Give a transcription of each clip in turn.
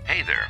Hey there.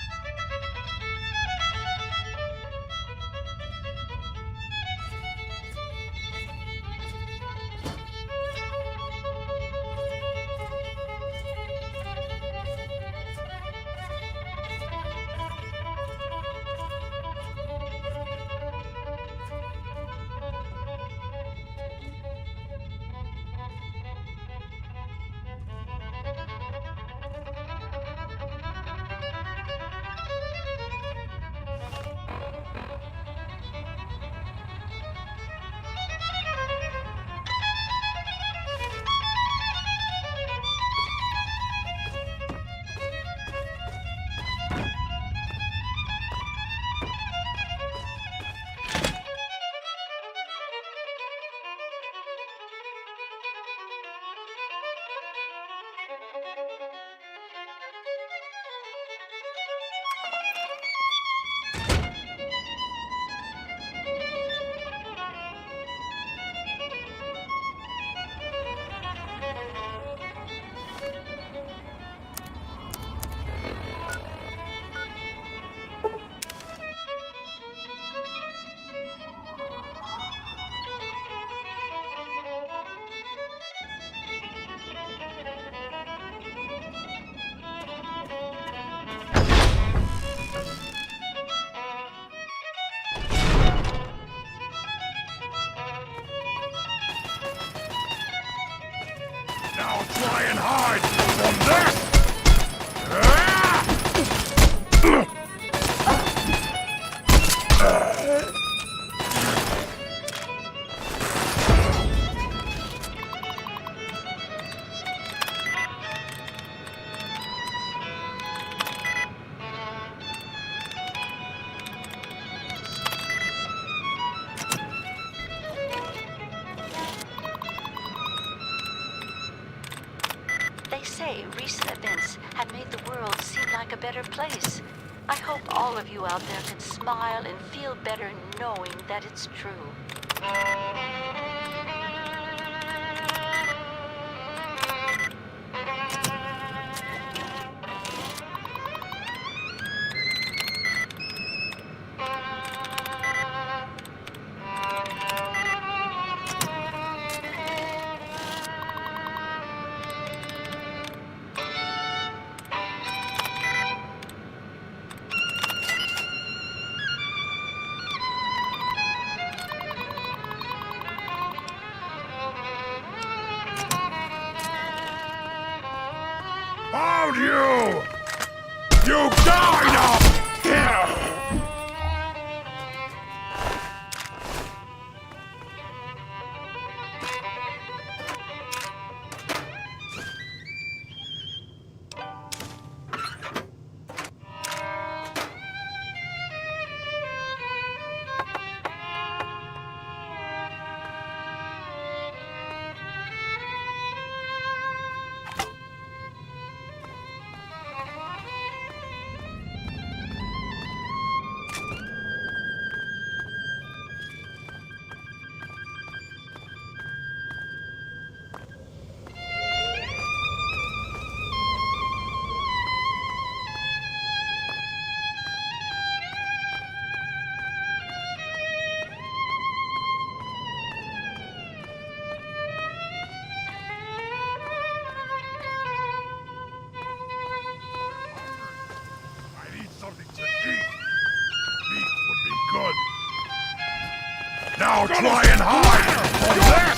Now try and hide from this! They say recent events have made the world seem like a better place. I hope all of you out there can smile and feel better knowing that it's true. Found you! You died up here! I need something to eat. Meat would be good. Now try and hide from this!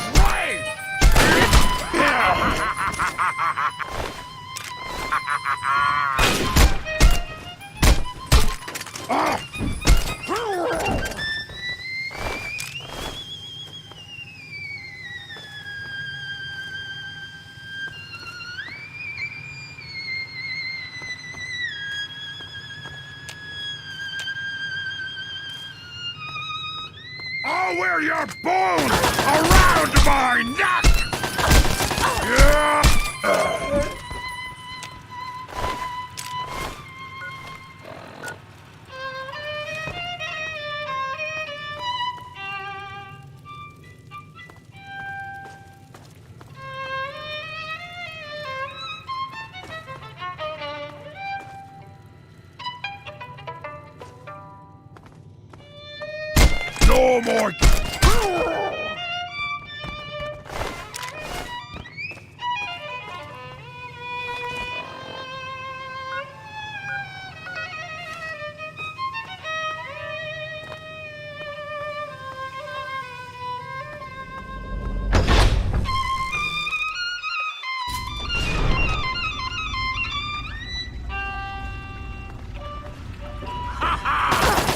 I'll wear your bones around my neck! No more.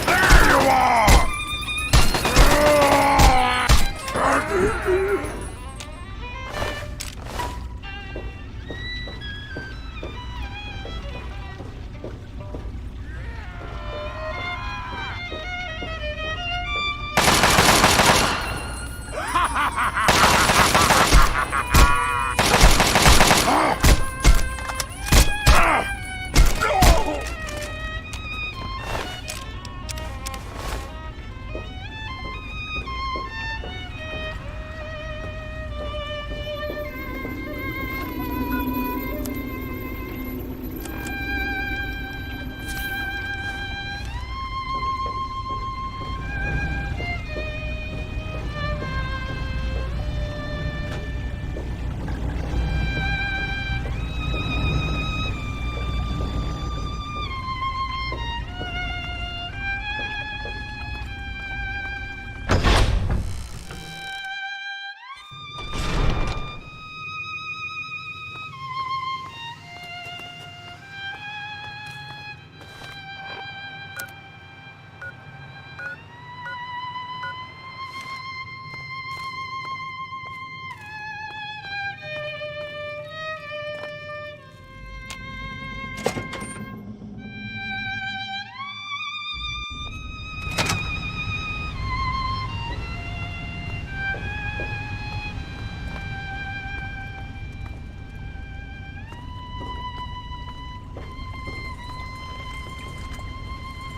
There you are!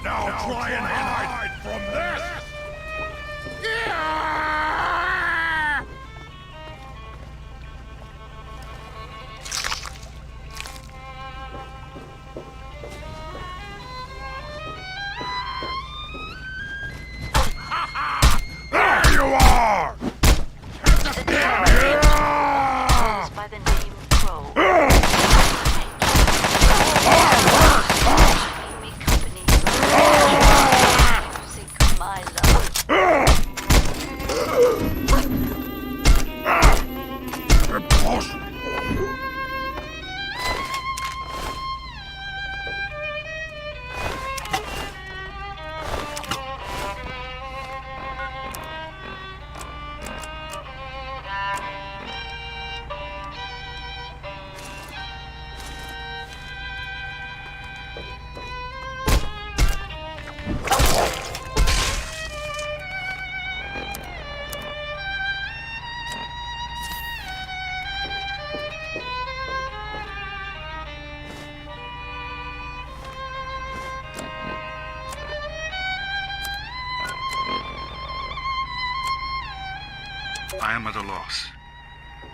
Now try and hide from this! Yeah! There you are! Yeah! By the name Crow. Keeping me company. Music, my love. Impossible! I am at a loss.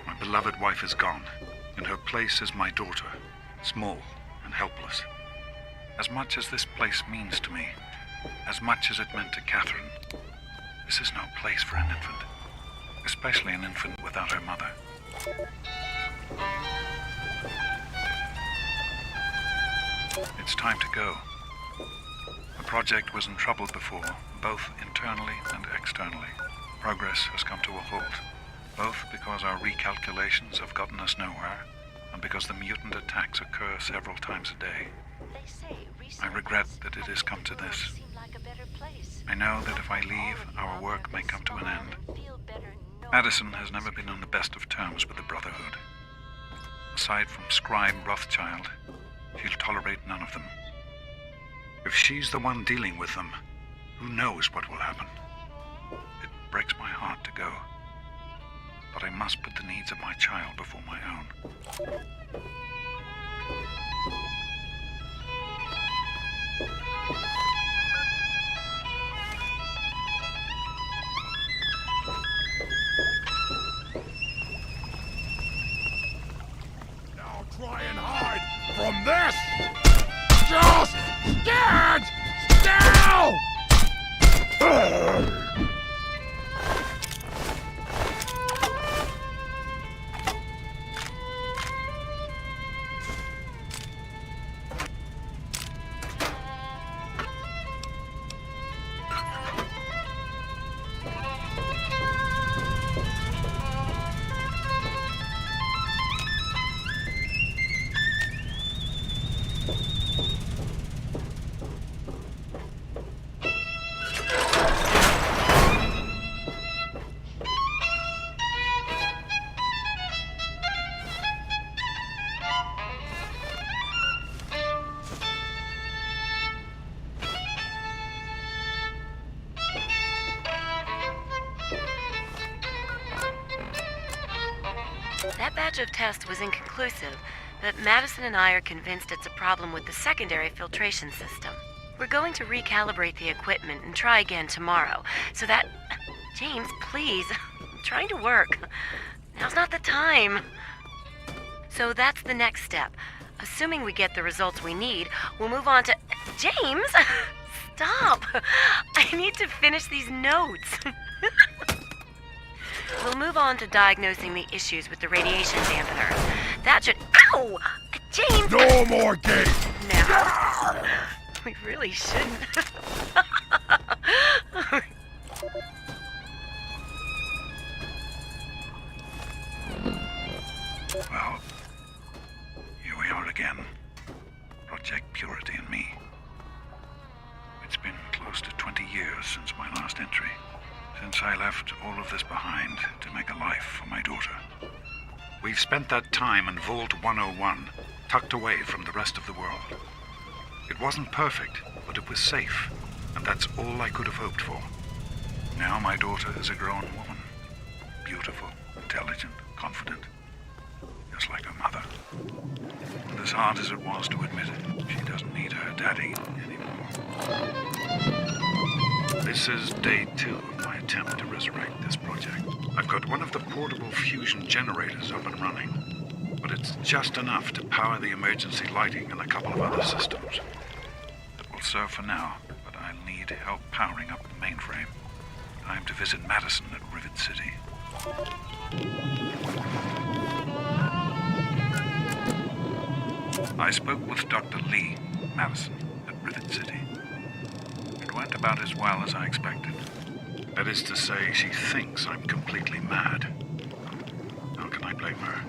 My beloved wife is gone. In her place is my daughter, small and helpless. As much as this place means to me, as much as it meant to Catherine, this is no place for an infant, especially an infant without her mother. It's time to go. The project was in trouble before, both internally and externally. Progress has come to a halt, both because our recalculations have gotten us nowhere, and because the mutant attacks occur several times a day. They say I regret that it has come to this. I know that if I leave, our work may come to an end. Addison has never been on the best of terms with the Brotherhood. Aside from Scribe Rothschild, she'll tolerate none of them. If she's the one dealing with them, who knows what will happen? It breaks my heart to go, but I must put the needs of my child before my own. Now try and hide from this! Just stand still! That batch of tests was inconclusive, but Madison and I are convinced it's a problem with the secondary filtration system. We're going to recalibrate the equipment and try again tomorrow, so that... James, please. I'm trying to work. Now's not the time. So that's the next step. Assuming we get the results we need, we'll move on to... James! Stop! I need to finish these notes. We'll move on to diagnosing the issues with the radiation dampeners. That should... Ow! James! No more games! Now, we really shouldn't. Well, here we are again. Project Purity and me. It's been close to 20 years since my last entry. Since I left all of this behind to make a life for my daughter. We've spent that time in Vault 101, tucked away from the rest of the world. It wasn't perfect, but it was safe, and that's all I could have hoped for. Now my daughter is a grown woman. Beautiful, intelligent, confident. Just like her mother. And as hard as it was to admit it, she doesn't need her daddy anymore. This is day 2 of my attempt to resurrect this project. I've got one of the portable fusion generators up and running, but it's just enough to power the emergency lighting and a couple of other systems. It will serve for now, but I'll need help powering up the mainframe. Time to visit Madison at Rivet City. I spoke with Dr. Lee, Madison, at Rivet City. It went about as well as I expected. That is to say, she thinks I'm completely mad. How can I blame her?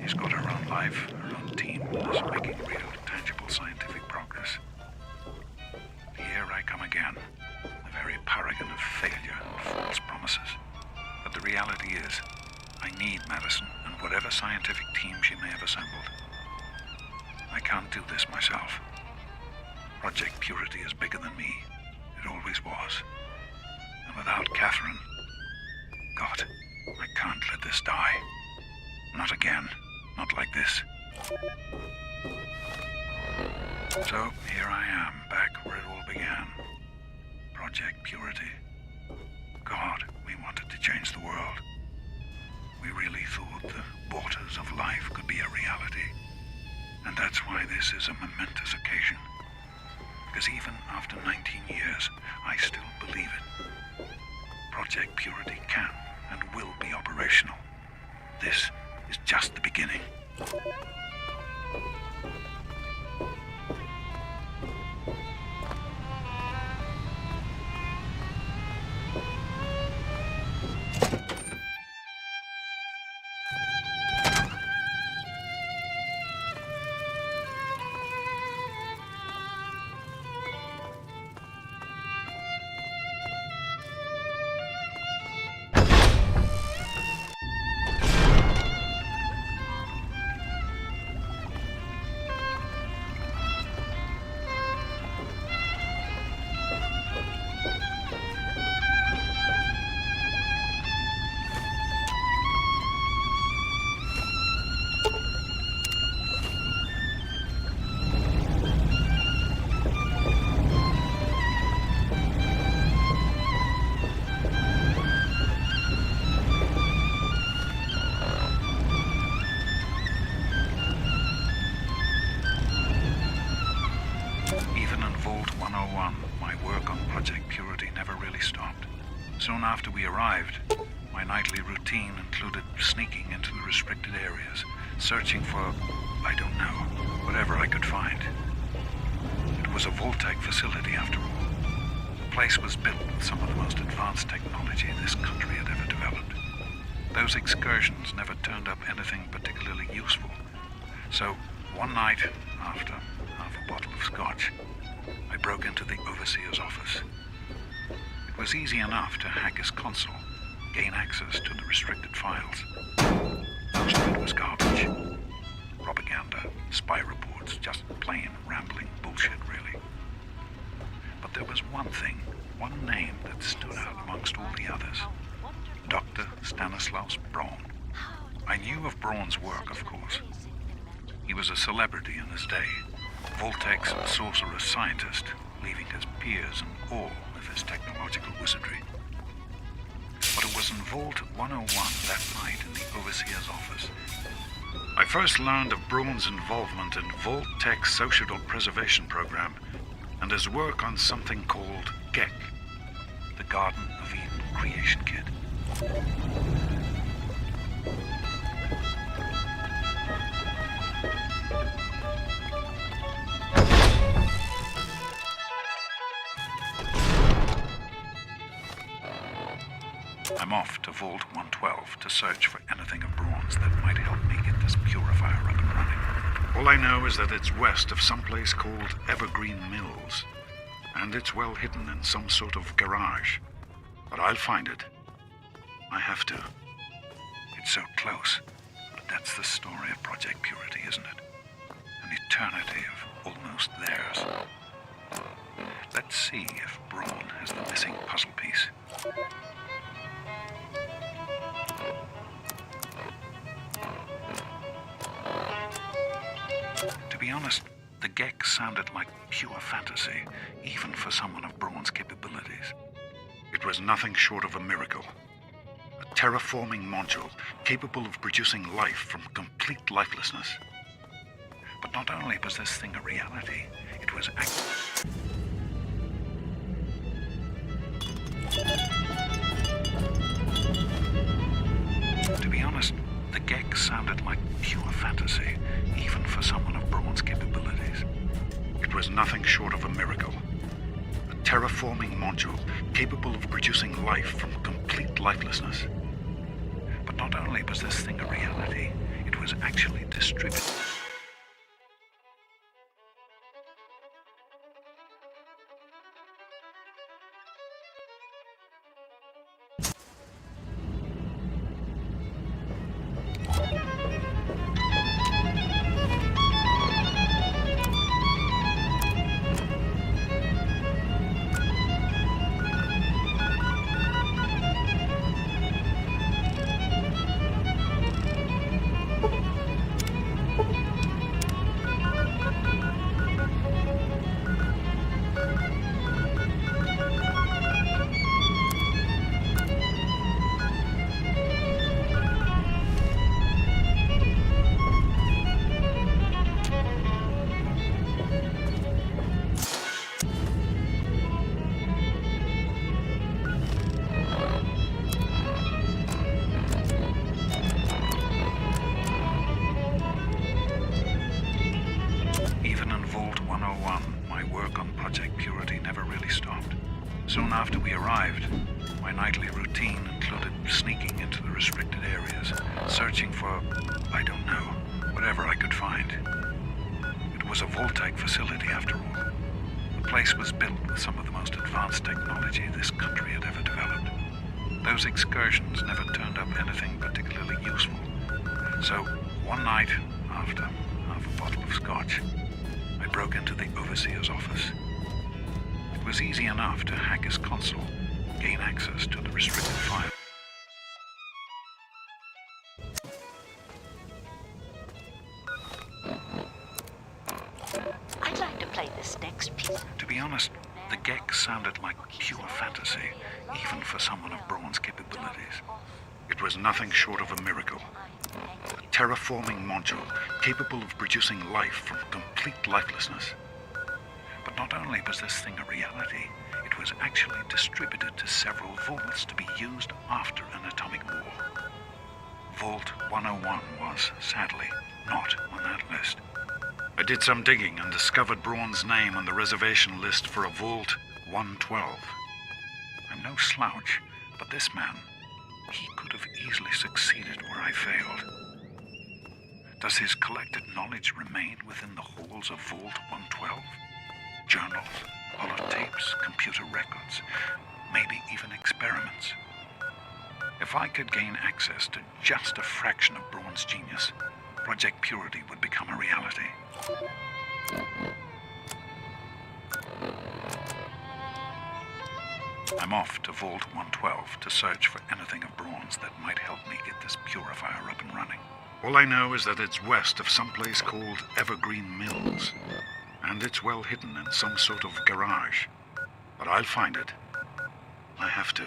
She's got her own life, her own team, and is making real, tangible scientific progress. Here I come again, the very paragon of failure and false promises. But the reality is, I need Madison and whatever scientific team she may have assembled. I can't do this myself. Project Purity is bigger than me. It always was. And without Catherine... God, I can't let this die. Not again. Not like this. So, here I am, back where it all began. Project Purity. God, we wanted to change the world. We really thought the waters of life could be a reality. And that's why this is a momentous occasion. Because even after 19 years, I still believe it. Project Purity can and will be operational. This is just the beginning. Soon after we arrived, my nightly routine included sneaking into the restricted areas, searching for, I don't know, whatever I could find. It was a Voltec facility after all. The place was built with some of the most advanced technology this country had ever developed. Those excursions never turned up anything particularly useful. So, one night, after half a bottle of scotch, I broke into the overseer's office. It was easy enough to hack his console, gain access to the restricted files. Most of it was garbage. Propaganda, spy reports, just plain rambling bullshit, really. But there was one thing, one name that stood out amongst all the others. Dr. Stanislaus Braun. I knew of Braun's work, of course. He was a celebrity in his day, Voltec's sorcerous scientist, leaving his peers in awe of his technological wizardry. But it was in Vault 101 that night in the Overseer's office I first learned of Braun's involvement in Voltec's social preservation program and his work on something called GEC, the Garden of Eden Creation Kit. I'm off to Vault 112 to search for anything of Braun's that might help me get this purifier up and running. All I know is that it's west of some place called Evergreen Mills, and it's well hidden in some sort of garage. But I'll find it. I have to. It's so close, but that's the story of Project Purity, isn't it? An eternity of almost theirs. Let's see if Braun has the missing puzzle piece. To be honest, the GEC sounded like pure fantasy, even for someone of Braun's capabilities. It was nothing short of a miracle. A terraforming module capable of producing life from complete lifelessness. But not only was this thing a reality, it was To be honest, the GEC sounded like pure fantasy, even for someone of Braun's capabilities. It was nothing short of a miracle. A terraforming module capable of producing life from complete lifelessness. But not only was this thing a reality, it was actually distributed. Soon after we arrived, my nightly routine included sneaking into the restricted areas, searching for, I don't know, whatever I could find. It was a Voltec facility after all. The place was built with some of the most advanced technology this country had ever developed. Those excursions never turned up anything particularly useful. So, one night, after half a bottle of scotch, I broke into the Overseer's office. It was easy enough to hack his console, gain access to the restricted file. I'd like to play this next piece. To be honest, the GEC sounded like pure fantasy, even for someone of Braun's capabilities. It was nothing short of a miracle. A terraforming module capable of producing life from complete lifelessness. But not only was this thing a reality, it was actually distributed to several vaults to be used after an atomic war. Vault 101 was, sadly, not on that list. I did some digging and discovered Braun's name on the reservation list for a Vault 112. I'm no slouch, but this man, he could have easily succeeded where I failed. Does his collected knowledge remain within the halls of Vault 112? Journals, holotapes, computer records, maybe even experiments. If I could gain access to just a fraction of Braun's genius, Project Purity would become a reality. I'm off to Vault 112 to search for anything of Braun's that might help me get this purifier up and running. All I know is that it's west of some place called Evergreen Mills, and it's well hidden in some sort of garage. But I'll find it. I have to.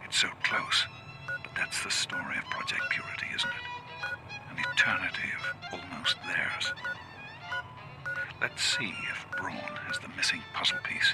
It's so close, but that's the story of Project Purity, isn't it? An eternity of almost theirs. Let's see if Braun has the missing puzzle piece.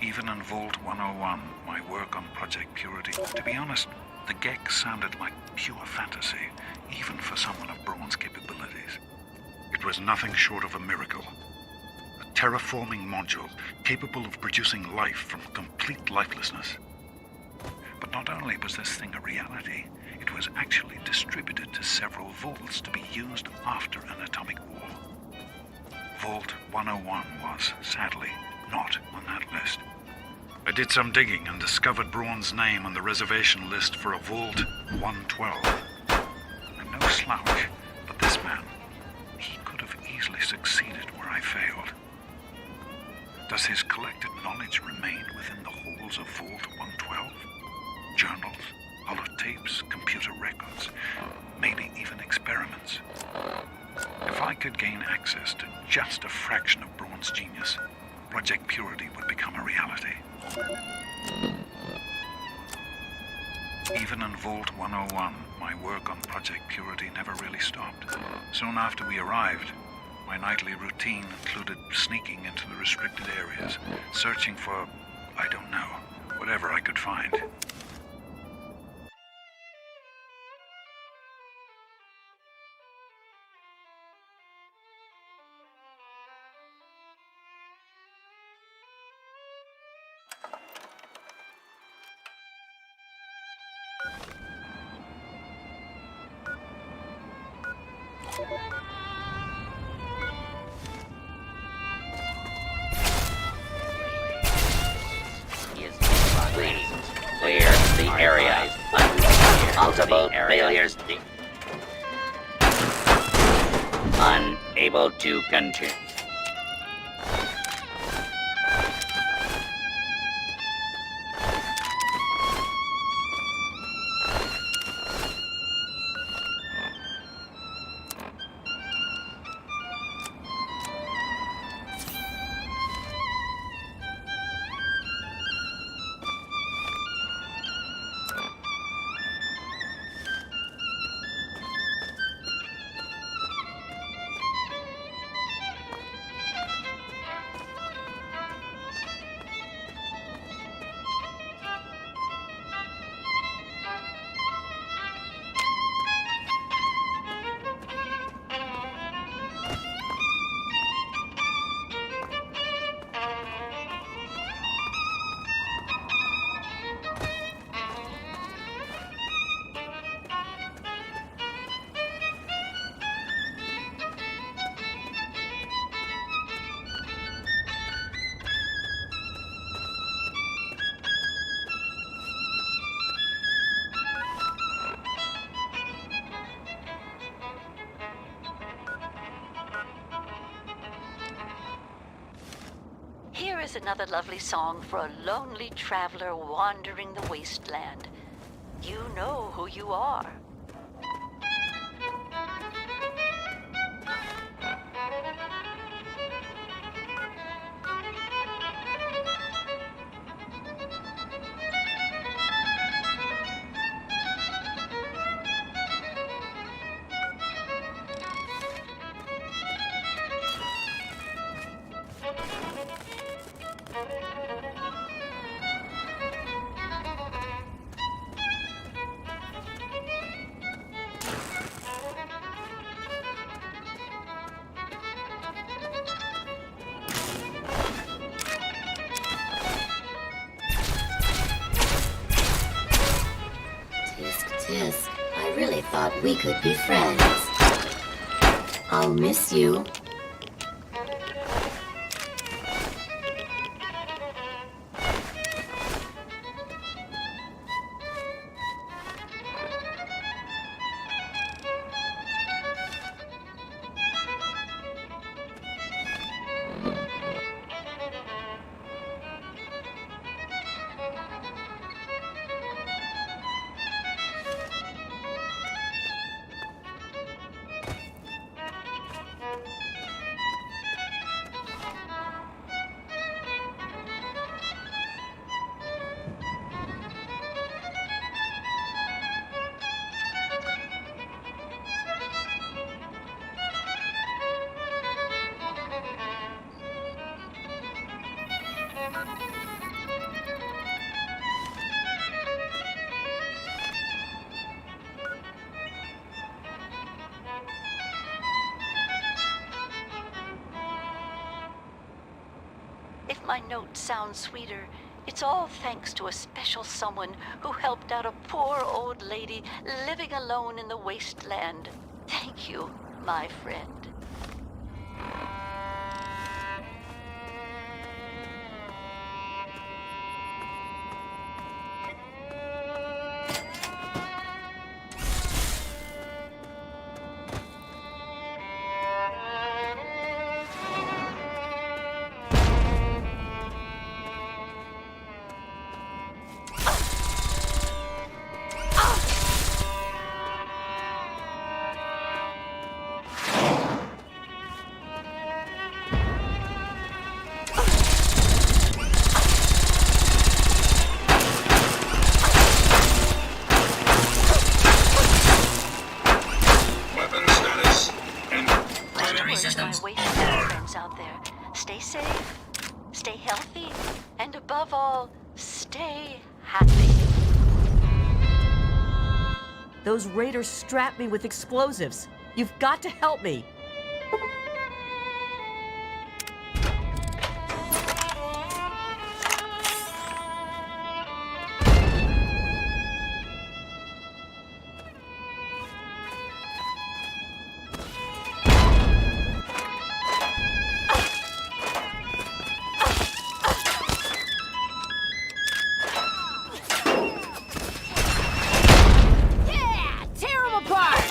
Even in Vault 101, my work on Project Purity, to be honest, the Gek sounded like pure fantasy, even for someone of Braun's capabilities. It was nothing short of a miracle. A terraforming module capable of producing life from complete lifelessness. But not only was this thing a reality, it was actually distributed to several vaults to be used after an atomic war. Vault 101 was, sadly, not on that list. I did some digging and discovered Braun's name on the reservation list for a Vault 112. I'm no slouch, but this man, he could have easily succeeded where I failed. Does his collected knowledge remain within the halls of Vault 112? Journals, holotapes, computer records, maybe even experiments. If I could gain access to just a fraction of Braun's genius, Project Purity would become a reality. Even in Vault 101, my work on Project Purity never really stopped. Soon after we arrived, my nightly routine included sneaking into the restricted areas, searching for, I don't know, whatever I could find. Please clear the area. Multiple failures. Unable to continue. Here's another lovely song for a lonely traveler wandering the wasteland. You know who you are. Tisk, tisk. I really thought we could be friends. I'll miss you. If my note sounds sweeter, it's all thanks to a special someone who helped out a poor old lady living alone in the wasteland. Thank you, my friend. My wasteland friends out there, stay safe, stay healthy, and above all, stay happy. Those raiders strapped me with explosives. You've got to help me. Yeah! Tear 'em apart!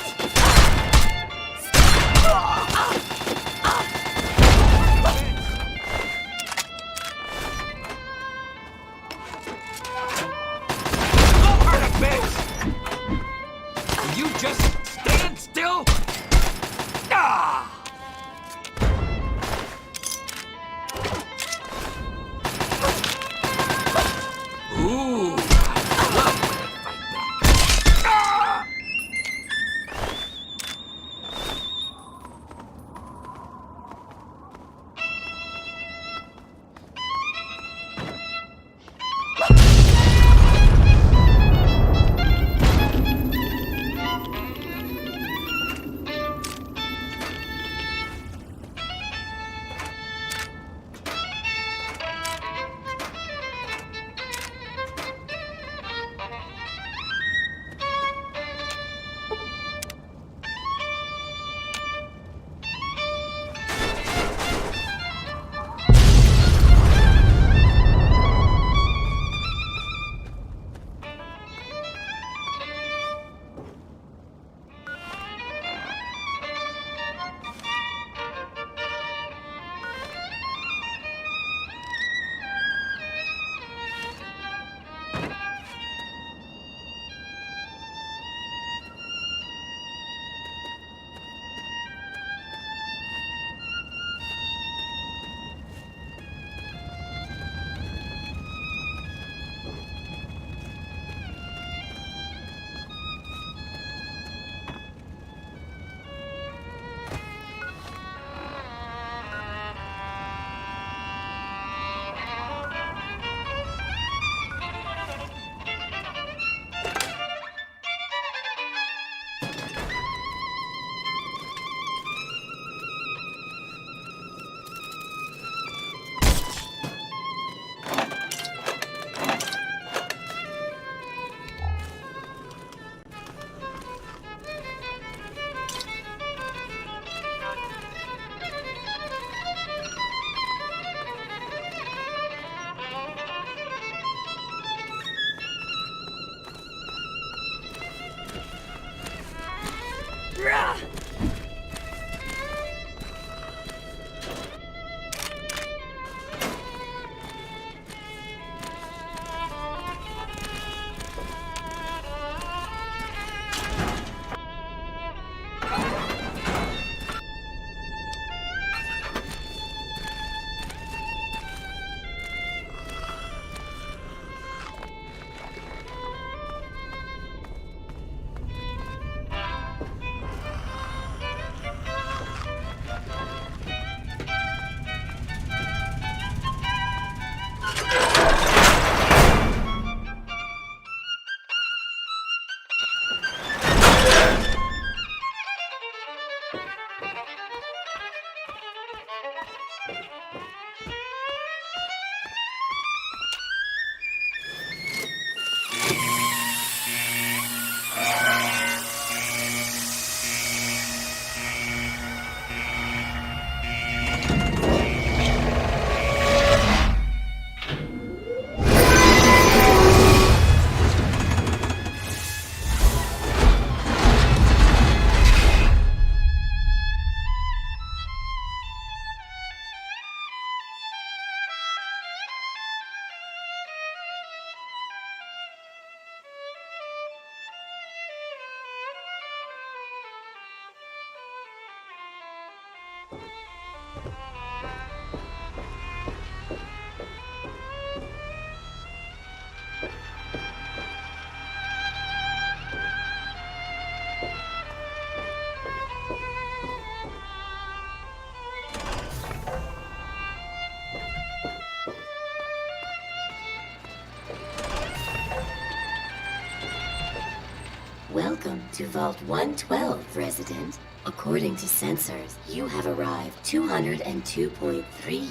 Welcome to Vault 112, resident. According to sensors, you have arrived 202.3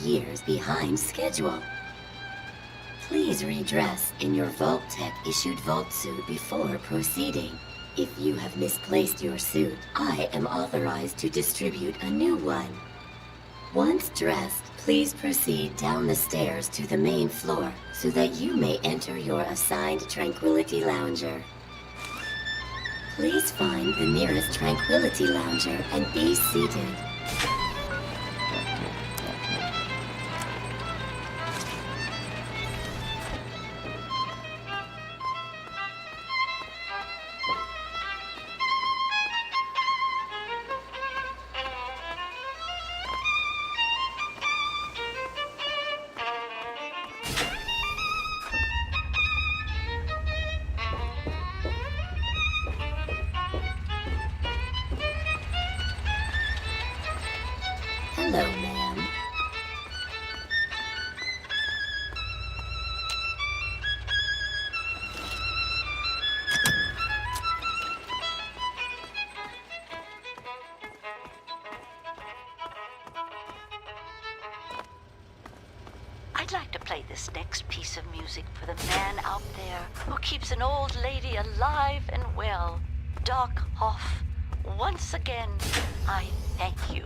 years behind schedule. Please redress in your Vault Tech issued Vault suit before proceeding. If you have misplaced your suit, I am authorized to distribute a new one. Once dressed, please proceed down the stairs to the main floor so that you may enter your assigned Tranquility Lounger. Please find the nearest Tranquility Lounger and be seated. Hello, ma'am. I'd like to play this next piece of music for the man out there who keeps an old lady alive and well. Doc Hoff, once again, I thank you.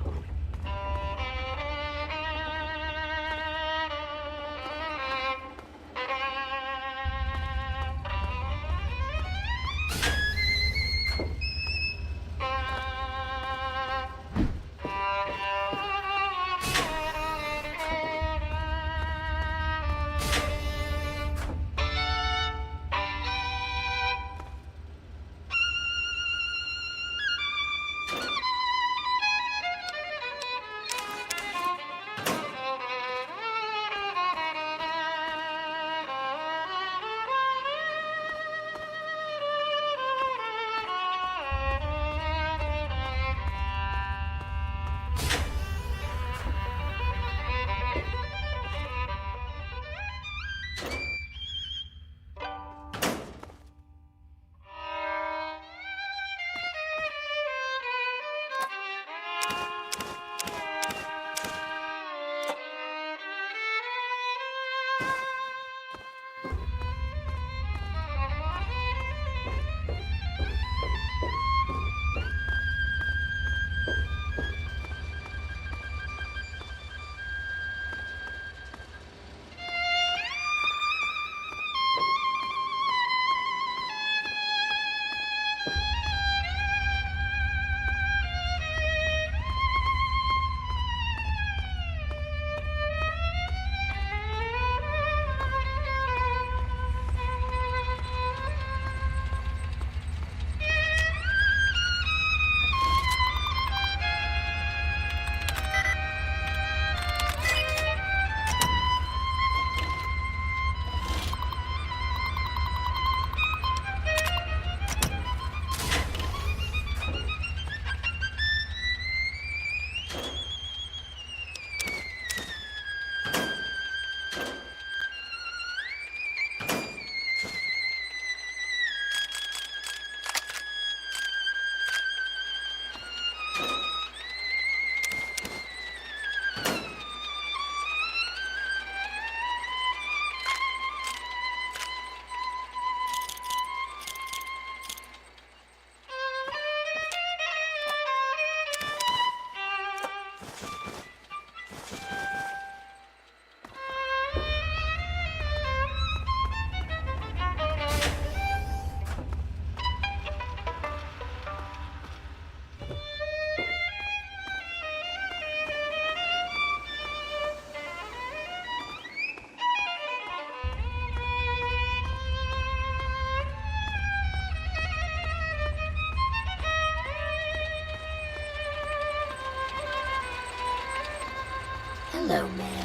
Hello, ma'am.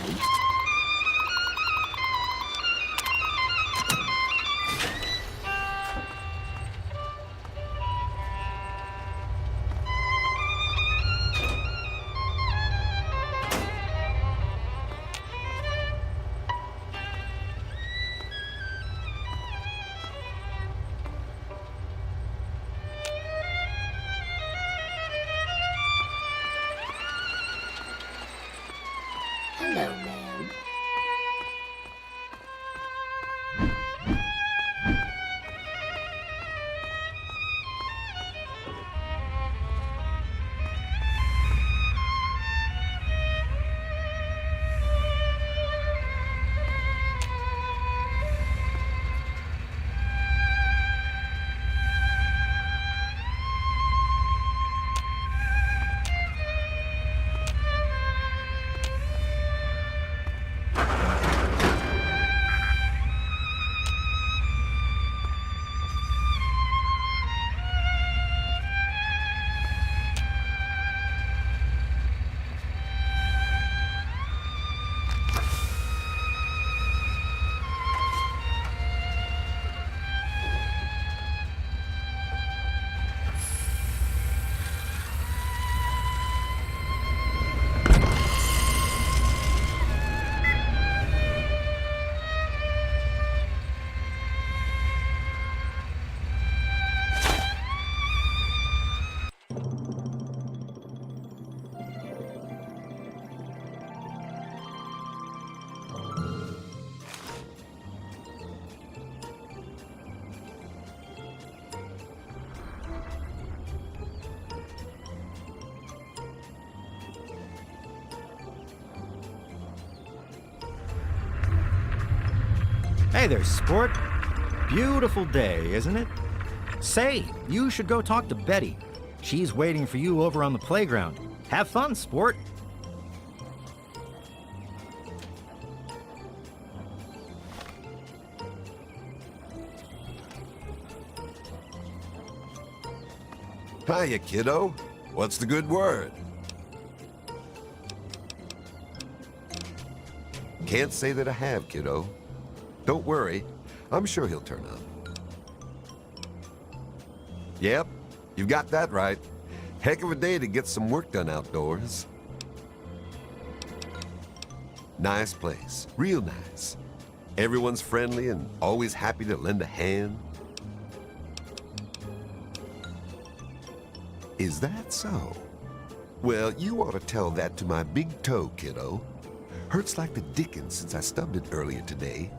Hello, ma'am. Hey there, sport. Beautiful day, isn't it? Say, you should go talk to Betty. She's waiting for you over on the playground. Have fun, sport. Hiya, kiddo. What's the good word? Can't say that I have, kiddo. Don't worry. I'm sure he'll turn up. Yep, you've got that right. Heck of a day to get some work done outdoors. Nice place. Real nice. Everyone's friendly and always happy to lend a hand. Is that so? Well, you ought to tell that to my big toe, kiddo. Hurts like the dickens since I stubbed it earlier today.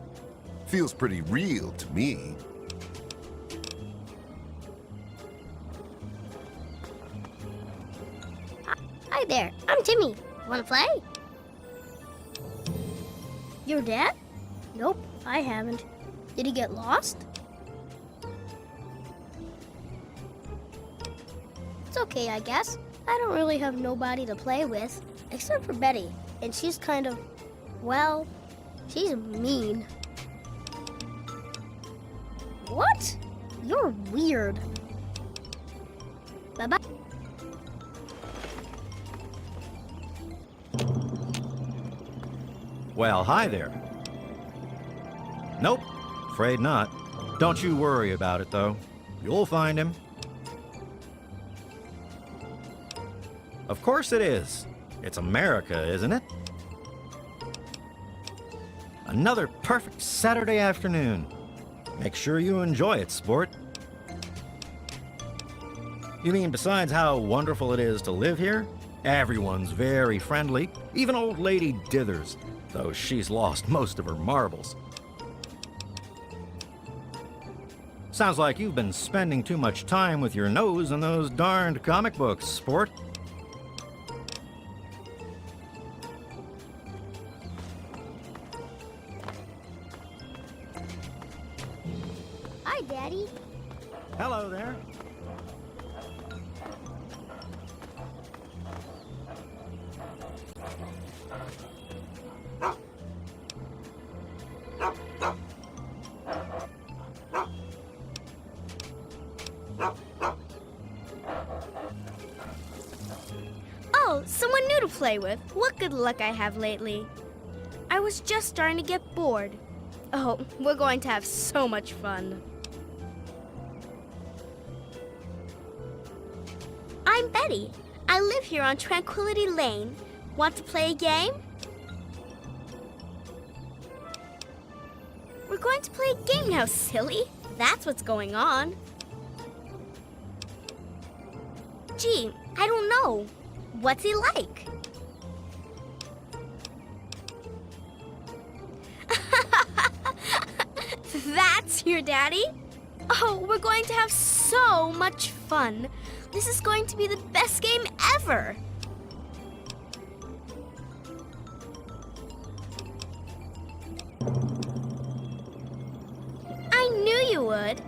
Feels pretty real to me. Hi there, I'm Timmy. Wanna play? Your dad? Nope, I haven't. Did he get lost? It's okay, I guess. I don't really have nobody to play with, except for Betty. And she's kind of, well, she's mean. What? You're weird. Bye-bye. Well, hi there. Nope, afraid not. Don't you worry about it, though. You'll find him. Of course it is. It's America, isn't it? Another perfect Saturday afternoon. Make sure you enjoy it, sport. You mean besides how wonderful it is to live here? Everyone's very friendly, even old lady Dithers, though she's lost most of her marbles. Sounds like you've been spending too much time with your nose in those darned comic books, sport. Hi, Daddy. Hello there. Oh, someone new to play with. What good luck I have lately. I was just starting to get bored. Oh, we're going to have so much fun. I'm Betty. I live here on Tranquility Lane. Want to play a game? We're going to play a game now, silly. That's what's going on. Gee, I don't know. What's he like? That's your daddy? Oh, we're going to have so much fun. This is going to be the best game ever. I knew you would.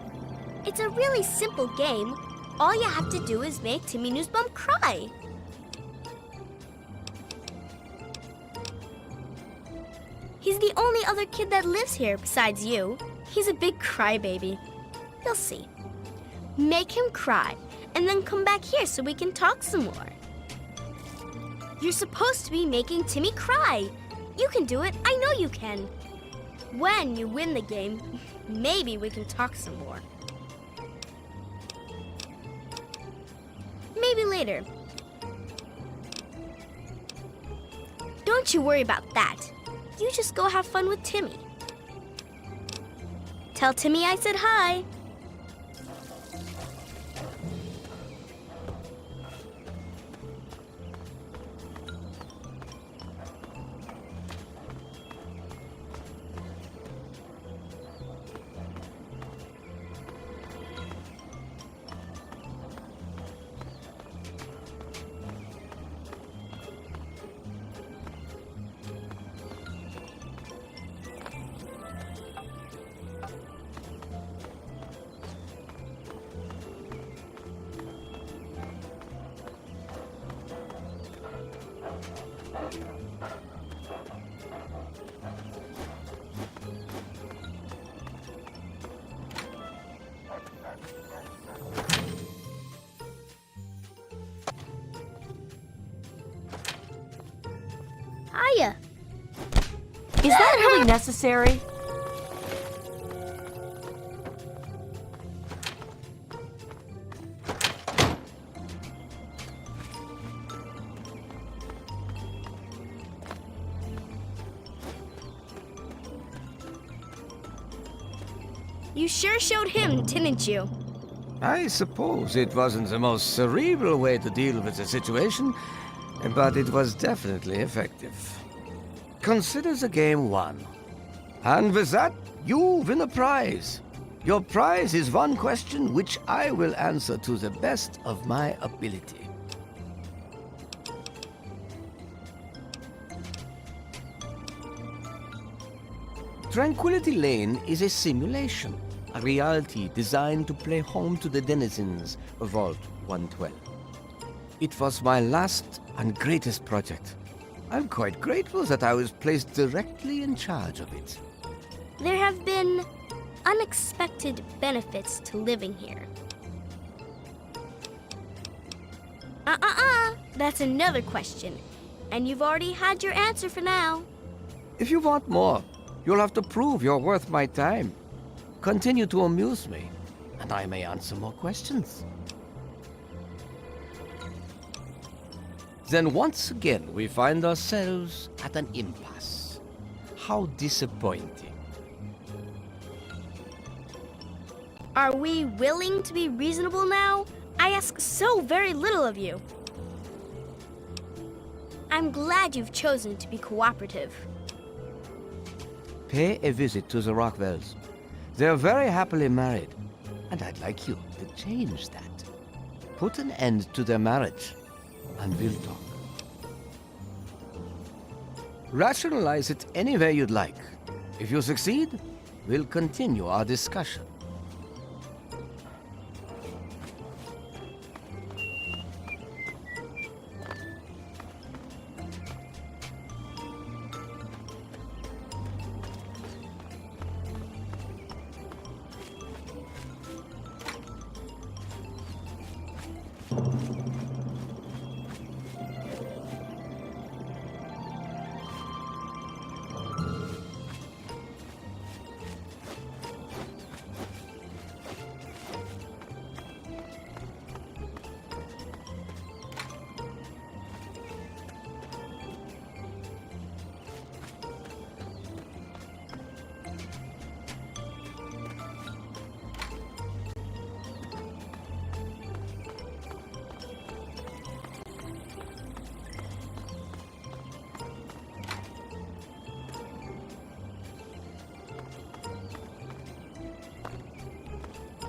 It's a really simple game. All you have to do is make Timmy Newsbum cry. He's the only other kid that lives here besides you. He's a big crybaby. You'll see. Make him cry, and then come back here so we can talk some more. You're supposed to be making Timmy cry. You can do it. I know you can. When you win the game, maybe we can talk some more. Maybe later. Don't you worry about that. You just go have fun with Timmy. Tell Timmy I said hi. Hiya. Is that really necessary? You sure showed him, didn't you? I suppose it wasn't the most cerebral way to deal with the situation, but it was definitely effective. Consider the game won. And with that, you win a prize. Your prize is one question which I will answer to the best of my ability. Tranquility Lane is a simulation, a reality designed to play home to the denizens of Vault 112. It was my last and greatest project. I'm quite grateful that I was placed directly in charge of it. There have been unexpected benefits to living here. That's another question. And you've already had your answer for now. If you want more, you'll have to prove you're worth my time. Continue to amuse me, and I may answer more questions. Then once again, we find ourselves at an impasse. How disappointing. Are we willing to be reasonable now? I ask so very little of you. I'm glad you've chosen to be cooperative. Pay a visit to the Rockwells. They're very happily married, and I'd like you to change that. Put an end to their marriage, and we'll talk. Rationalize it any way you'd like. If you succeed, we'll continue our discussion.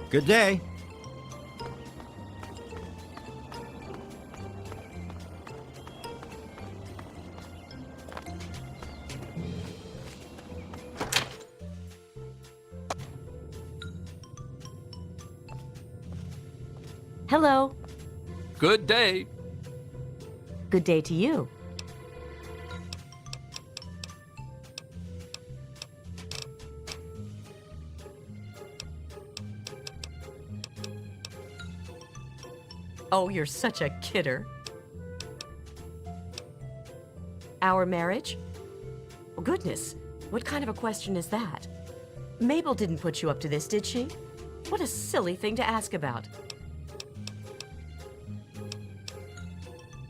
Good day. Hello. Good day. Good day to you. Oh, you're such a kidder. Our marriage? Oh, goodness, what kind of a question is that? Mabel didn't put you up to this, did she? What a silly thing to ask about.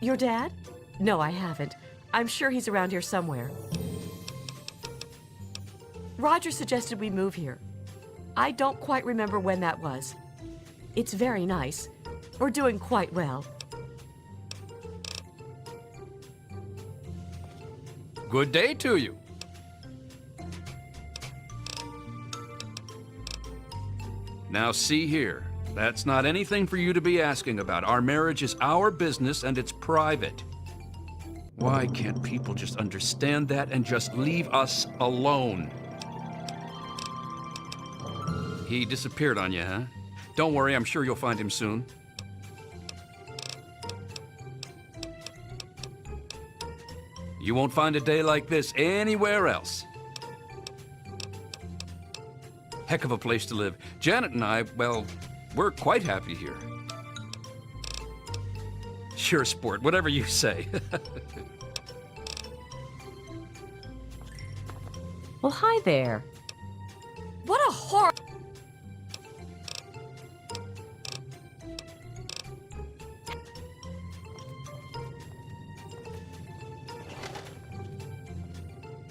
Your dad? No, I haven't. I'm sure he's around here somewhere. Roger suggested we move here. I don't quite remember when that was. It's very nice. We're doing quite well. Good day to you. Now see here, that's not anything for you to be asking about. Our marriage is our business and it's private. Why can't people just understand that and just leave us alone? He disappeared on you, huh? Don't worry, I'm sure you'll find him soon. You won't find a day like this anywhere else. Heck of a place to live. Janet and I, well, we're quite happy here. Sure, sport, whatever you say. Well, hi there. What a hor-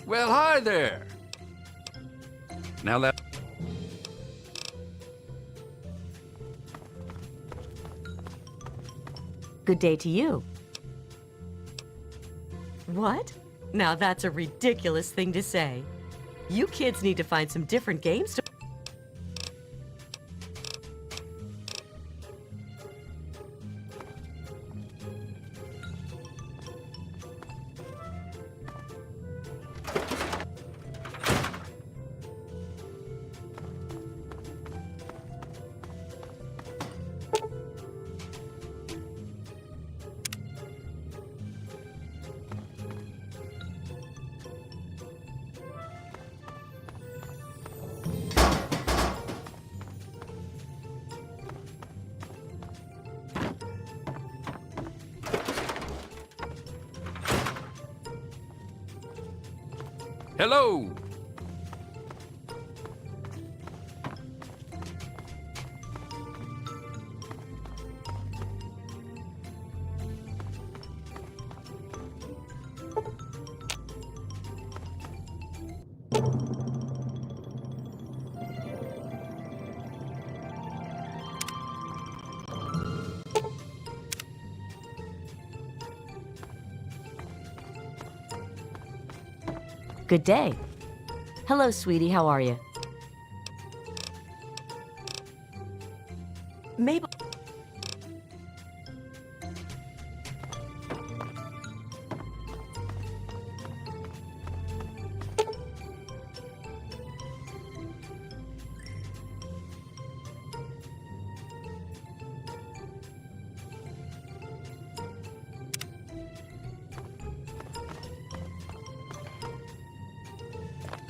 Well, hi there. Now that... Good day to you. What? Now that's a ridiculous thing to say. You kids need to find some different games to... Hello! Good day. Hello, sweetie. How are you? Mabel...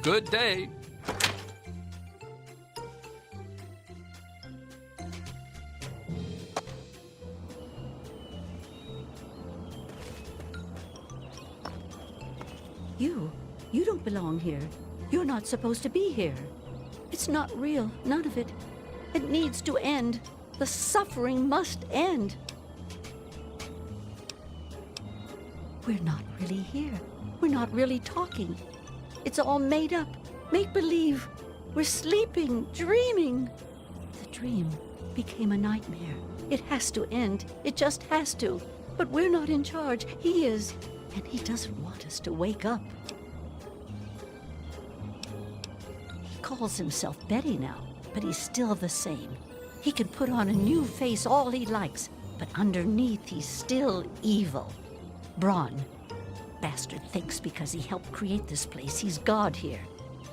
Good day. You don't belong here. You're not supposed to be here. It's not real, none of it. It needs to end. The suffering must end. We're not really here. We're not really talking. It's all made up, make-believe. We're sleeping, dreaming. The dream became a nightmare. It has to end. It just has to. But we're not in charge. He is. And he doesn't want us to wake up. He calls himself Betty now, but he's still the same. He can put on a new face all he likes, but underneath he's still evil. Braun. Bastard thinks because he helped create this place, he's God here.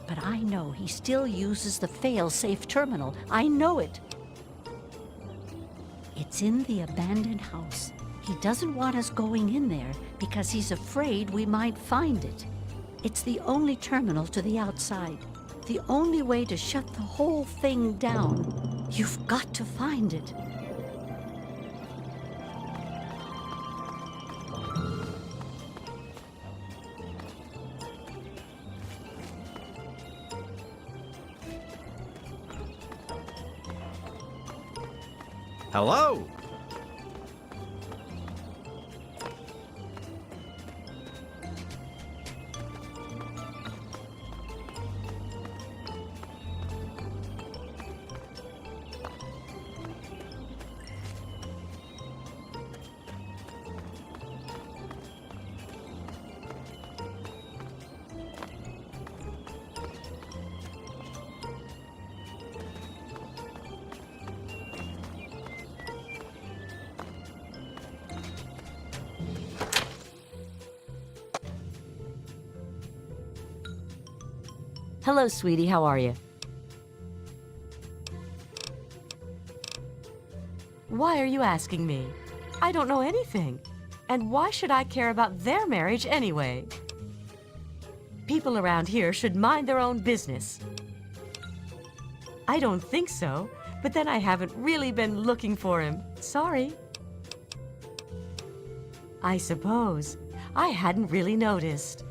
But I know he still uses the fail-safe terminal. I know it. It's in the abandoned house. He doesn't want us going in there because he's afraid we might find it. It's the only terminal to the outside. The only way to shut the whole thing down. You've got to find it. Hello? Hello, sweetie. How are you? Why are you asking me? I don't know anything. And why should I care about their marriage anyway? People around here should mind their own business. I don't think so, but then I haven't really been looking for him. Sorry. I suppose. I hadn't really noticed.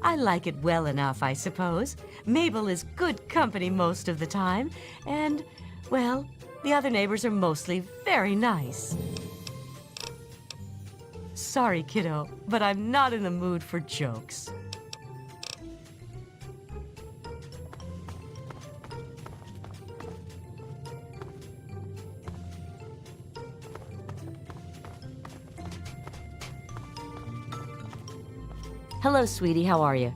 I like it well enough, I suppose. Mabel is good company most of the time, and, well, the other neighbors are mostly very nice. Sorry, kiddo, but I'm not in the mood for jokes. Hello, sweetie. How are you?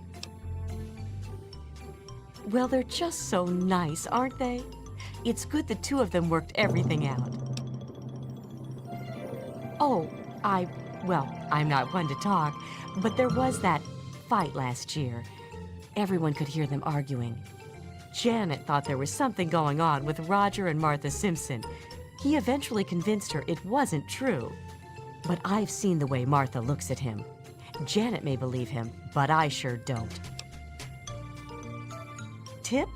Well, they're just so nice, aren't they? It's good the two of them worked everything out. Oh, well, I'm not one to talk, but there was that fight last year. Everyone could hear them arguing. Janet thought there was something going on with Roger and Martha Simpson. He eventually convinced her it wasn't true. But I've seen the way Martha looks at him. Janet may believe him, but I sure don't. Tip?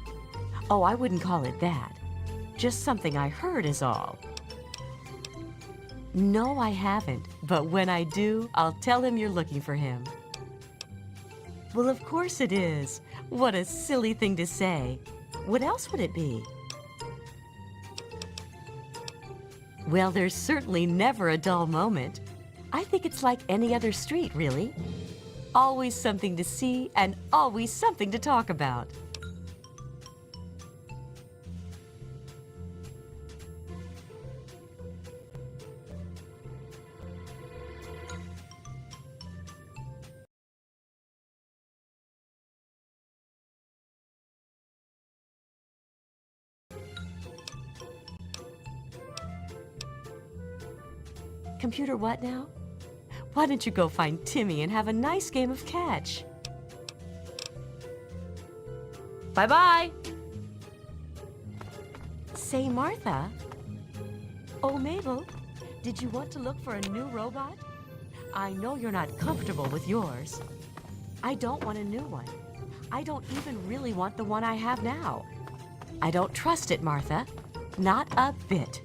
Oh, I wouldn't call it that. Just something I heard is all. No, I haven't, but when I do, I'll tell him you're looking for him. Well, of course it is. What a silly thing to say. What else would it be? Well, there's certainly never a dull moment. I think it's like any other street, really. Always something to see and always something to talk about. Computer what now? Why don't you go find Timmy and have a nice game of catch? Bye-bye. Say, Martha. Oh, Mabel, did you want to look for a new robot? I know you're not comfortable with yours. I don't want a new one. I don't even really want the one I have now. I don't trust it, Martha. Not a bit.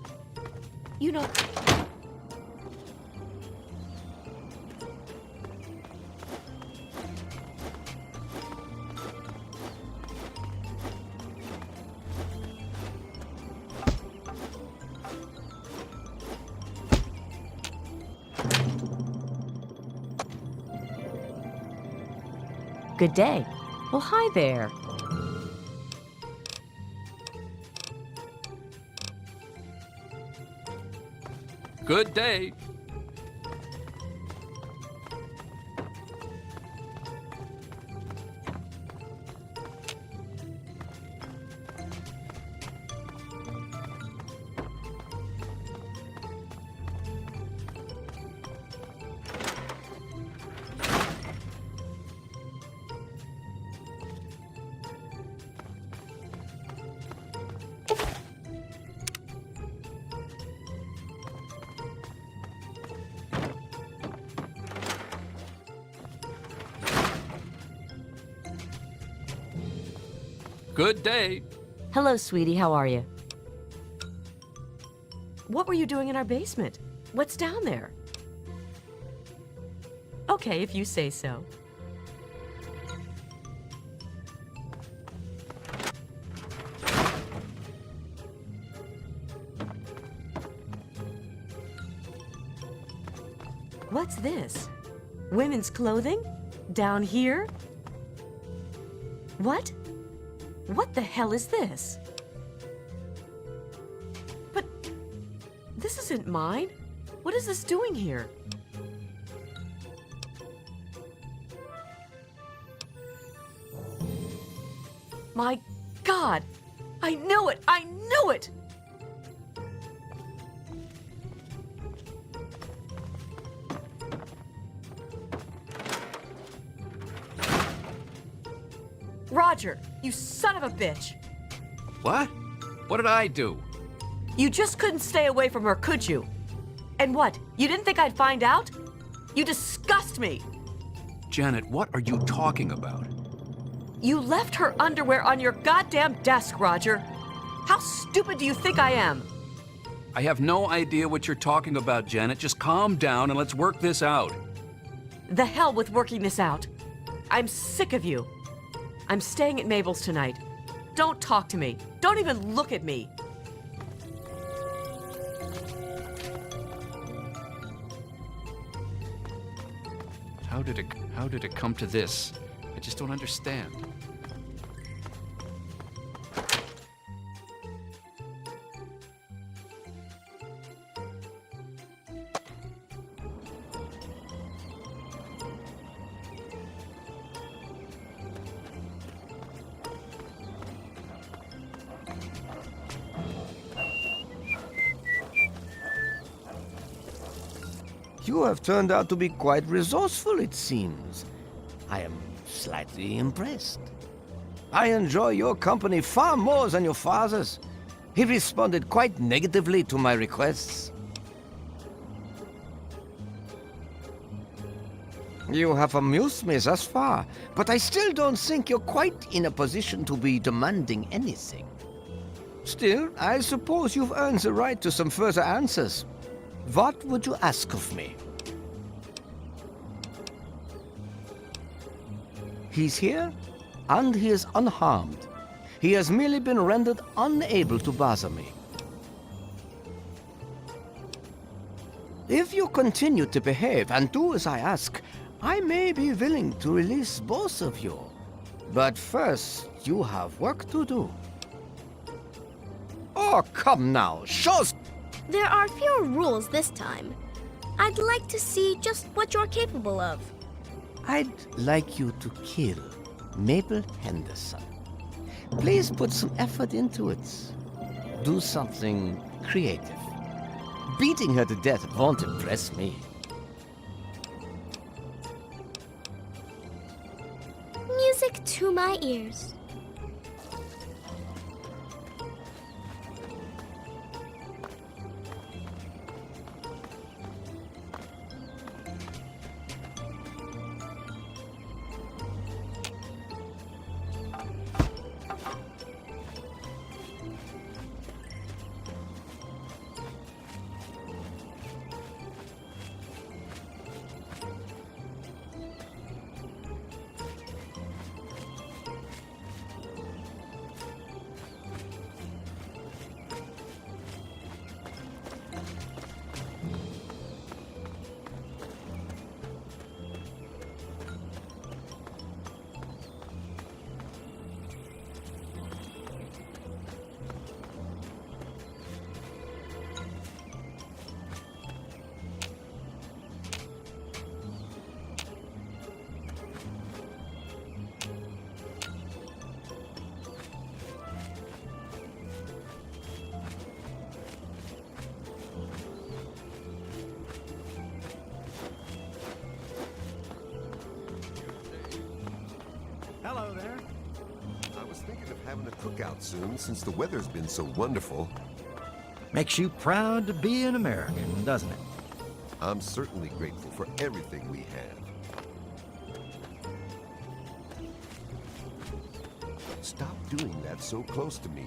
You know... Good day. Well, hi there. Good day. Good day. Hello, sweetie. How are you? What were you doing in our basement? What's down there? Okay, if you say so. What's this? Women's clothing? Down here? What? What the hell is this? But this isn't mine. What is this doing here? My God! I knew it! I knew it! Roger, you son of a bitch! What? What did I do? You just couldn't stay away from her, could you? And what? You didn't think I'd find out? You disgust me! Janet, what are you talking about? You left her underwear on your goddamn desk, Roger. How stupid do you think I am? I have no idea what you're talking about, Janet. Just calm down and let's work this out. The hell with working this out. I'm sick of you. I'm staying at Mabel's tonight. Don't talk to me. Don't even look at me. How did it come to this? I just don't understand. You have turned out to be quite resourceful, it seems. I am slightly impressed. I enjoy your company far more than your father's. He responded quite negatively to my requests. You have amused me thus far, but I still don't think you're quite in a position to be demanding anything. Still, I suppose you've earned the right to some further answers. What would you ask of me? He's here, and he is unharmed. He has merely been rendered unable to bother me. If you continue to behave and do as I ask, I may be willing to release both of you. But first, you have work to do. Oh, come now, show us. There are fewer rules this time. I'd like to see just what you're capable of. I'd like you to kill Mabel Henderson. Please put some effort into it. Do something creative. Beating her to death won't impress me. Music to my ears. Hello there. I was thinking of having a cookout soon since the weather's been so wonderful. Makes you proud to be an American, doesn't it? I'm certainly grateful for everything we have. Stop doing that so close to me.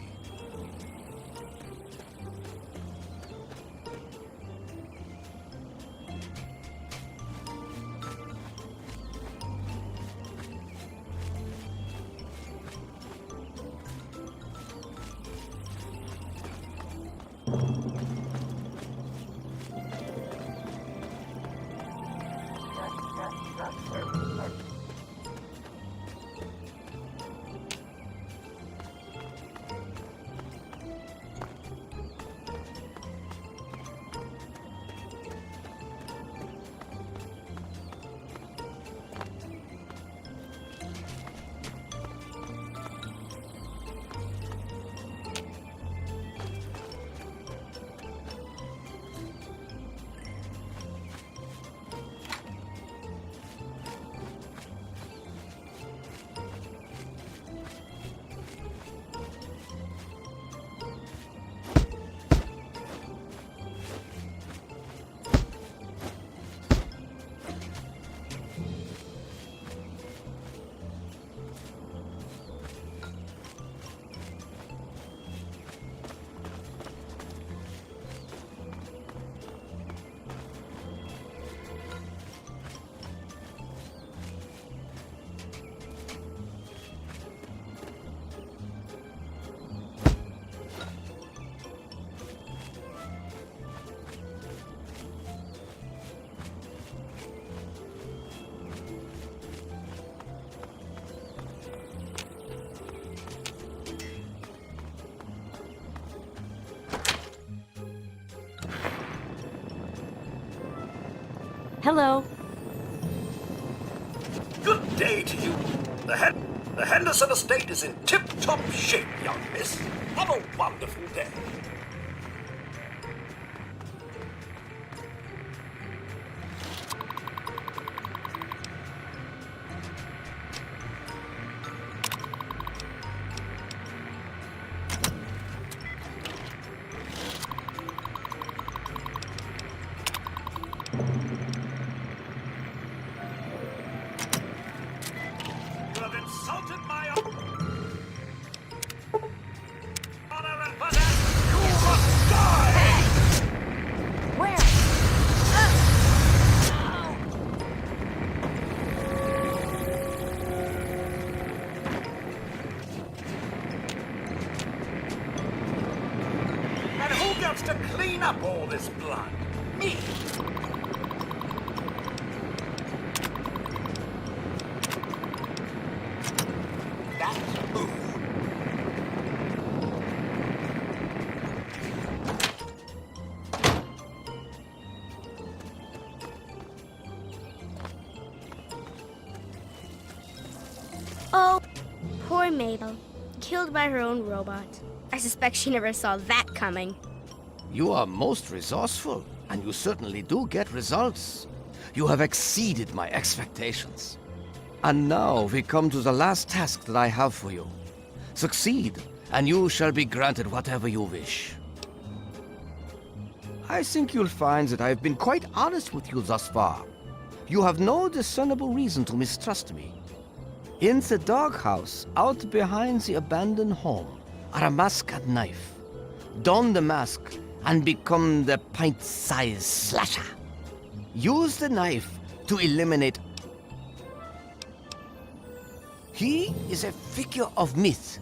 Hello. Good day to you. The Henderson estate is in tip-top shape, young miss. Have a wonderful day. You have insulted my honor and possession. You must die! Where? And who gets to clean up all this blood? Me! That's who. Oh, poor Mabel. Killed by her own robot. I suspect she never saw that coming. You are most resourceful, and you certainly do get results. You have exceeded my expectations. And now we come to the last task that I have for you. Succeed, and you shall be granted whatever you wish. I think you'll find that I've been quite honest with you thus far. You have no discernible reason to mistrust me. In the doghouse, out behind the abandoned home, are a mask and knife. Don the mask and become the pint-sized slasher. Use the knife to eliminate. He is a figure of myth,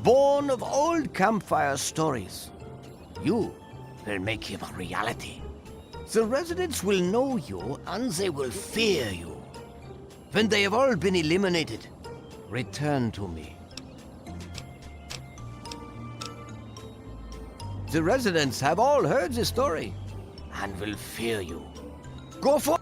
born of old campfire stories. You will make him a reality. The residents will know you and they will fear you. When they have all been eliminated, return to me. The residents have all heard the story and will fear you. Go for.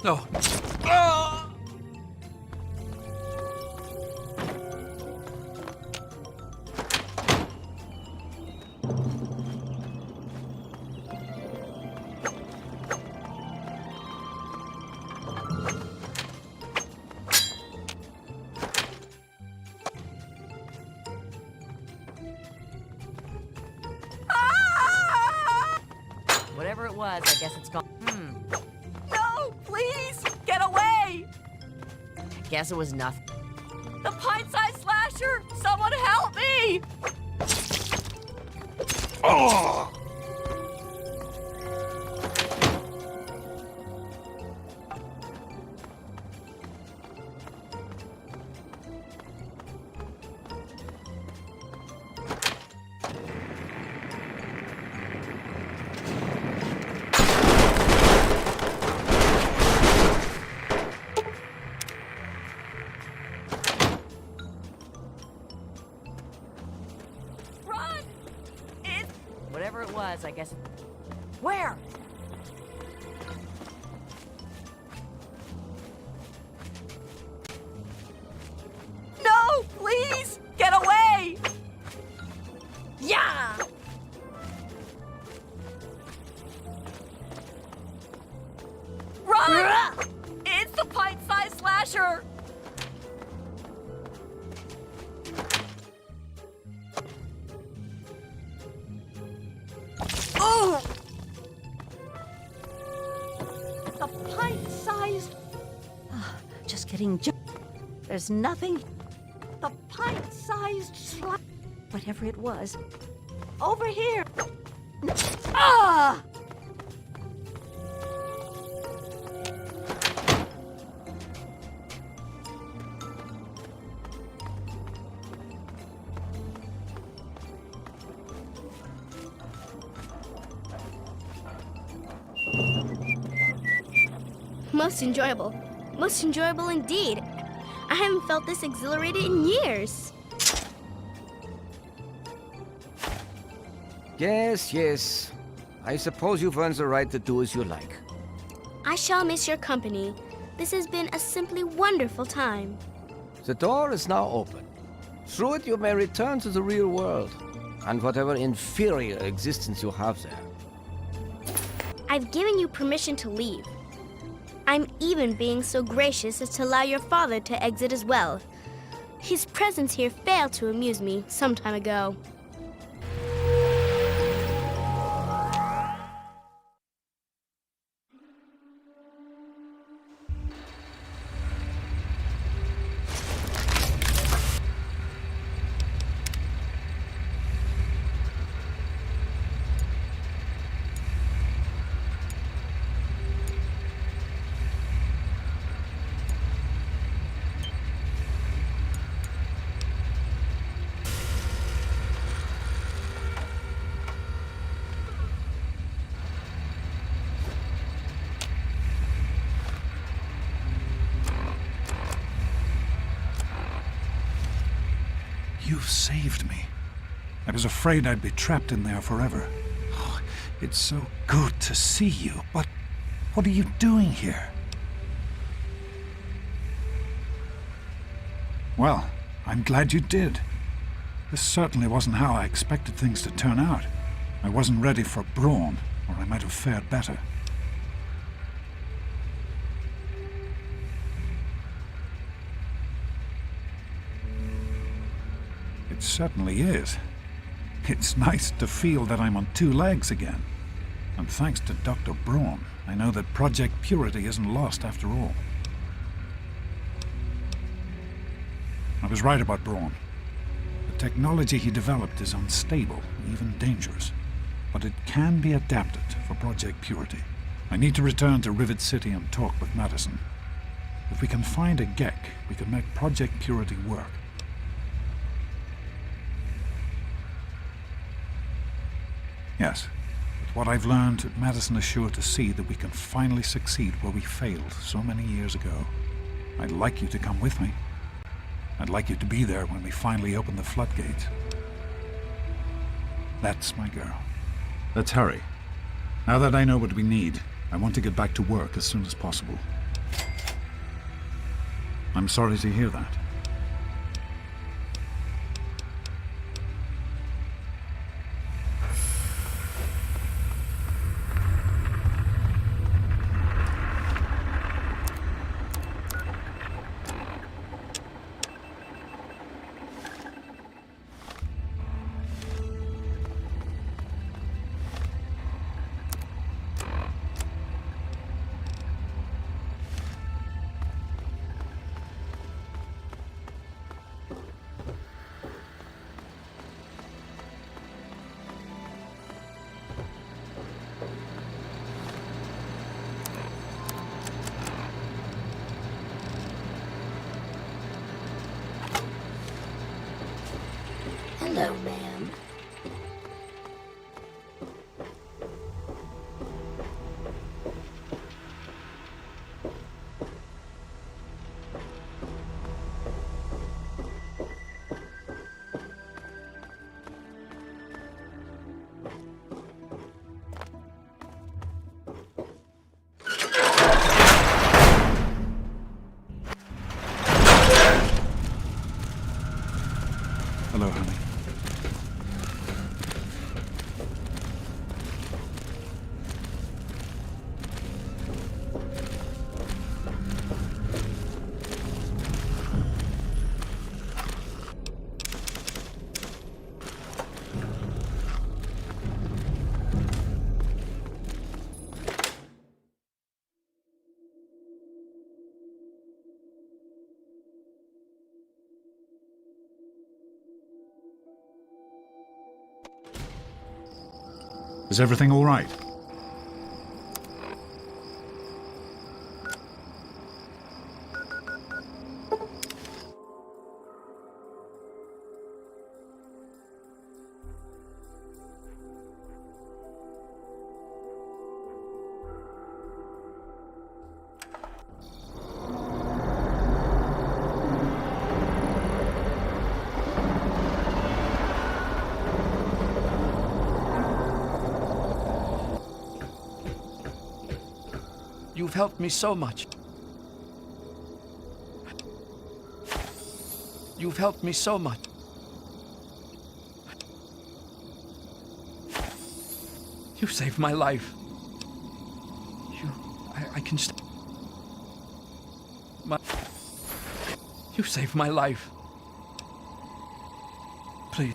Oh. Ah! Whatever it was, I guess it's gone. No, please, get away! Guess it was nothing. The pint-sized slasher! Someone help me! Oh! Run! It's... Whatever it was, I guess. Where? No, please! Get away! Yeah! Run! It's the pint-sized slasher! Ooh! The pint-sized... just kidding. There's nothing... The pint-sized whatever it was. Over here. Ah! Most enjoyable. Most enjoyable indeed. I haven't felt this exhilarated in years. Yes, yes. I suppose you've earned the right to do as you like. I shall miss your company. This has been a simply wonderful time. The door is now open. Through it you may return to the real world, and whatever inferior existence you have there. I've given you permission to leave. I'm even being so gracious as to allow your father to exit as well. His presence here failed to amuse me some time ago. You've saved me. I was afraid I'd be trapped in there forever. Oh, it's so good to see you, but what are you doing here? Well, I'm glad you did. This certainly wasn't how I expected things to turn out. I wasn't ready for Brawn, or I might have fared better. It certainly is. It's nice to feel that I'm on two legs again. And thanks to Dr. Brawn, I know that Project Purity isn't lost after all. I was right about Brawn. The technology he developed is unstable, even dangerous. But it can be adapted for Project Purity. I need to return to Rivet City and talk with Madison. If we can find a Gek, we can make Project Purity work. Yes, with what I've learned, Madison is sure to see that we can finally succeed where we failed so many years ago. I'd like you to come with me. I'd like you to be there when we finally open the floodgates. That's my girl. Let's hurry. Now that I know what we need, I want to get back to work as soon as possible. I'm sorry to hear that. Hello, ma'am. Hello, honey. Is everything all right? You've helped me so much. You've helped me so much. You saved my life. I can You saved my life. Please.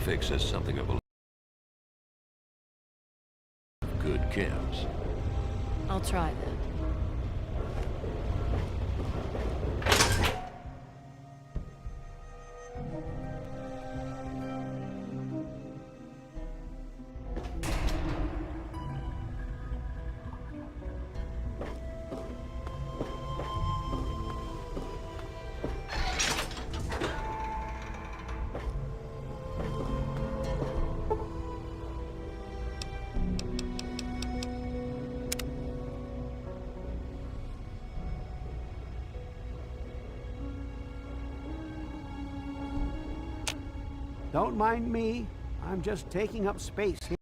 Fix is something of a good chems. I'll try that. Don't mind me. I'm just taking up space here.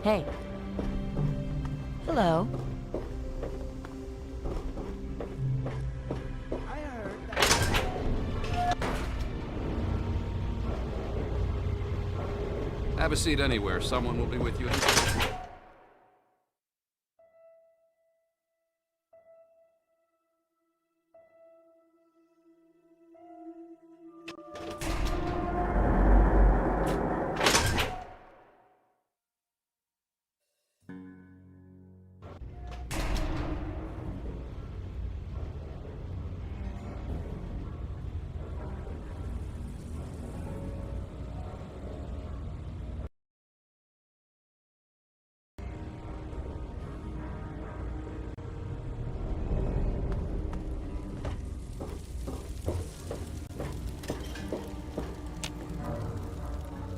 Hey. Hello. Have a seat anywhere. Someone will be with you.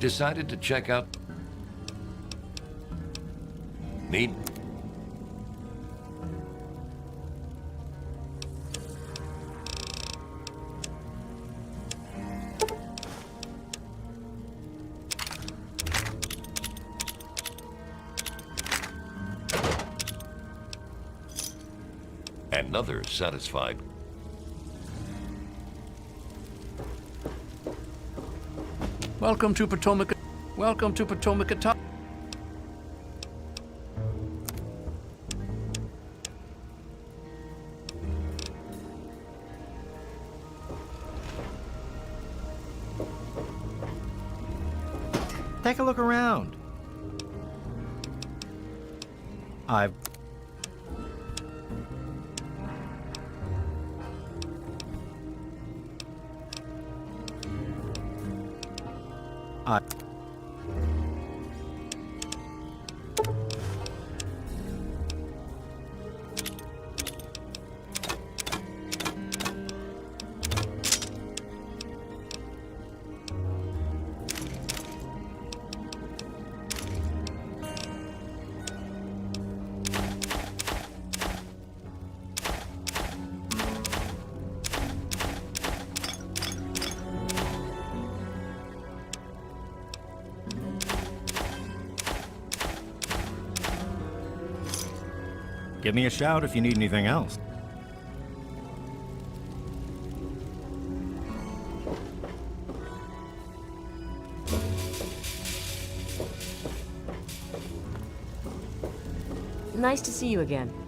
decided to check out... Need... Another satisfied... Welcome to Potomac. Welcome to Potomac. Take a look around. I... Give me a shout if you need anything else. Nice to see you again.